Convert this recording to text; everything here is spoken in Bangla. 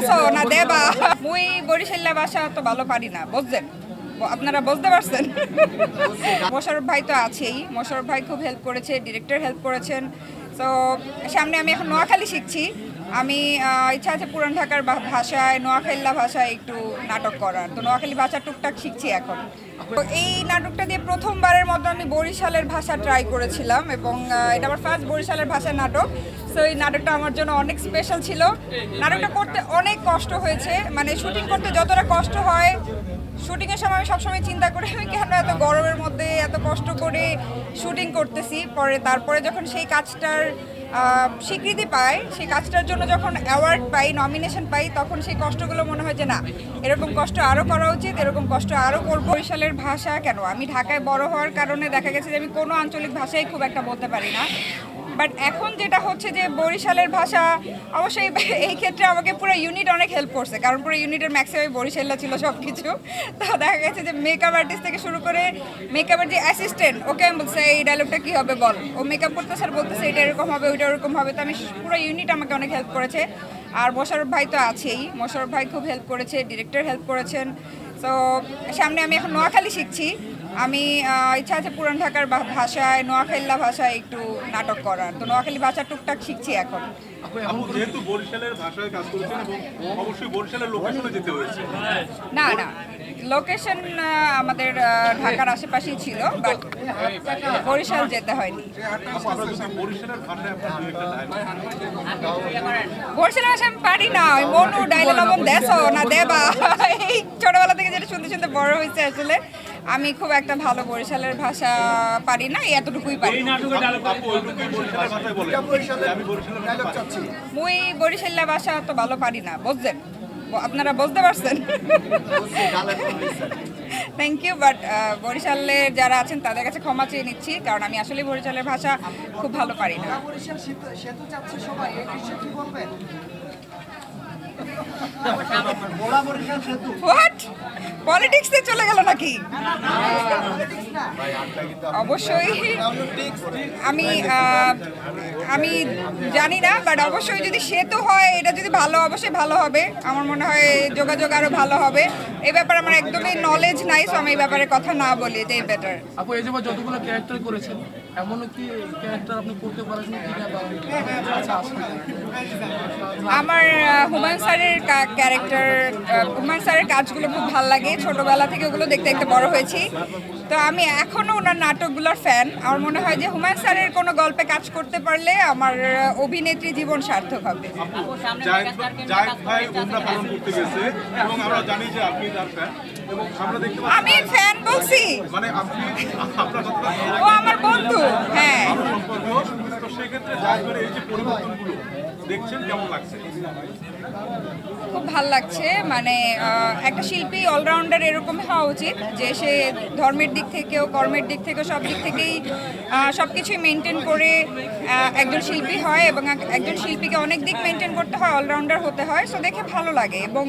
দেশো না দেবা মুই বরিশাল্লা ভাষা তো ভালো পারি না বুঝছেন আপনারা বুঝতে পারছেন মোশাররফ ভাই তো আছেই মোশাররফ ভাই খুব হেল্প করেছে ডিরেক্টর হেল্প করেছেন তো সামনে আমি এখন নোয়াখালী শিখছি আমি ইচ্ছা আছে পুরান ঢাকার ভাষায় নোয়াখালী ভাষায় একটু নাটক করার তো নোয়াখালী ভাষা টুকটাক শিখছি এখন তো এই নাটকটা দিয়ে প্রথমবারের মতো আমি বরিশালের ভাষা ট্রাই করেছিলাম এবং এটা আমার ফার্স্ট বরিশালের ভাষার নাটক তো এই নাটকটা আমার জন্য অনেক স্পেশাল ছিল নাটকটা করতে অনেক কষ্ট হয়েছে মানে শুটিং করতে যতটা কষ্ট হয় শুটিংয়ের সময় আমি সবসময় চিন্তা করি আমি কেন এত গরমের মধ্যে এত কষ্ট করে শুটিং করতেছি তারপরে যখন সেই কাজটার স্বীকৃতি পাই সেই কাজটার জন্য যখন অ্যাওয়ার্ড পাই নমিনেশন পাই তখন সেই কষ্টগুলো মনে হয় যে না এরকম কষ্ট আরও করা উচিত এরকম কষ্ট আরও করবো বরিশালের ভাষা কেন আমি ঢাকায় বড় হওয়ার কারণে দেখা গেছে যে আমি কোনো আঞ্চলিক ভাষাই খুব একটা বলতে পারি না বাট এখন যেটা হচ্ছে যে বরিশালের ভাষা অবশ্যই এই ক্ষেত্রে আমাকে পুরো ইউনিট অনেক হেল্প করছে কারণ পুরো ইউনিটের ম্যাক্সিমাম বরিশাল্লা ছিল সব কিছু তো দেখা গেছে যে মেকআপ আর্টিস্ট থেকে শুরু করে মেকআপের যে অ্যাসিস্ট্যান্ট ওকে আমি বলছে এই ডায়লগটা কী হবে বল ও মেকআপ করতে স্যার বলতেছে এটা এরকম হবে ওইটা ওরকম হবে তো আমি পুরো ইউনিট আমাকে অনেক হেল্প করেছে আর মোশাররফ ভাই তো আছেই মোশাররফ ভাই খুব হেল্প করেছে ডিরেক্টর হেল্প করেছেন তো সামনে আমি এখন নোয়াখালী শিখছি আমি ইচ্ছা আছে পুরান ঢাকার ভাষায় নোয়াখালী ভাষায় একটু নাটক করার তো নোয়াখালী ভাষা টুকটাক শিখছি এখন যেহেতু বরিশালের ভাষায় কাজ করেছেন এবং অবশ্যই বরিশালের লোকেশনে যেতে হয়েছে না লোকেশন আমাদের ঢাকার আশেপাশেই ছিল বাট বরিশাল যেতে হয়নি বরিশালের ভাষা আমি পারি না ওই মনু ডাইলে লবণ দেশো না দেবা এই ছোটবেলা থেকে যেটা শুনতে শুনতে বড় হয়েছে আসলে আমি খুব একটা ভালো বরিশালের ভাষা পারি না এতটুকুই পারি মুই বরিশাল্লা ভাষা তো ভালো পারি না বুঝছেন আপনারা বুঝতে পারছেন থ্যাংক ইউ বাট বরিশালের যারা আছেন তাদের কাছে ক্ষমা চেয়ে নিচ্ছি কারণ আমি আসলে বরিশালের ভাষা খুব ভালো পারি না হোয়াট পলিটিক্সে চলে গেল নাকি অবশ্যই আমি জানি না বাট অবশ্যই যদি সেতু হয় এটা যদি ভালো অবশ্যই ভালো হবে আমার মনে হয় যোগাযোগ আরো ভালো হবে এই ব্যাপারে আমার একদমই নলেজ নাই সো আমি এই ব্যাপারে কথা না বলি এটাই বেটার আপু এই যে যতগুলো ক্যারেক্টার করেছেন এমন কি ক্যারেক্টার আপনি করতে পারেন কিনা বা আমার হুমায়ুন স্যারের ক্যারেক্টার হুমায়ুন স্যারের কাজগুলো খুব ভালো লাগে ছোটবেলা থেকে ওগুলো দেখতে দেখতে বড় হয়েছি তো আমি এখনও ওনার নাটকগুলোর ফ্যান আমার মনে হয় যে হুমায়ুন স্যারের কোনো গল্পে কাজ করতে পারলে আমার অভিনেত্রী জীবন সার্থক হবে আমি ফ্যান বলছি ও আমার বন্ধু হ্যাঁ খুব ভাল লাগছে মানে একটা শিল্পী অলরাউন্ডার এরকম হওয়া উচিত যে সে ধর্মের দিক থেকেও কর্মের দিক থেকেও সব দিক থেকেই সব কিছুই মেনটেন করে একজন শিল্পী হয় এবং একজন শিল্পীকে অনেক দিক মেনটেন করতে হয় অলরাউন্ডার হতে হয় সো দেখে ভালো লাগে এবং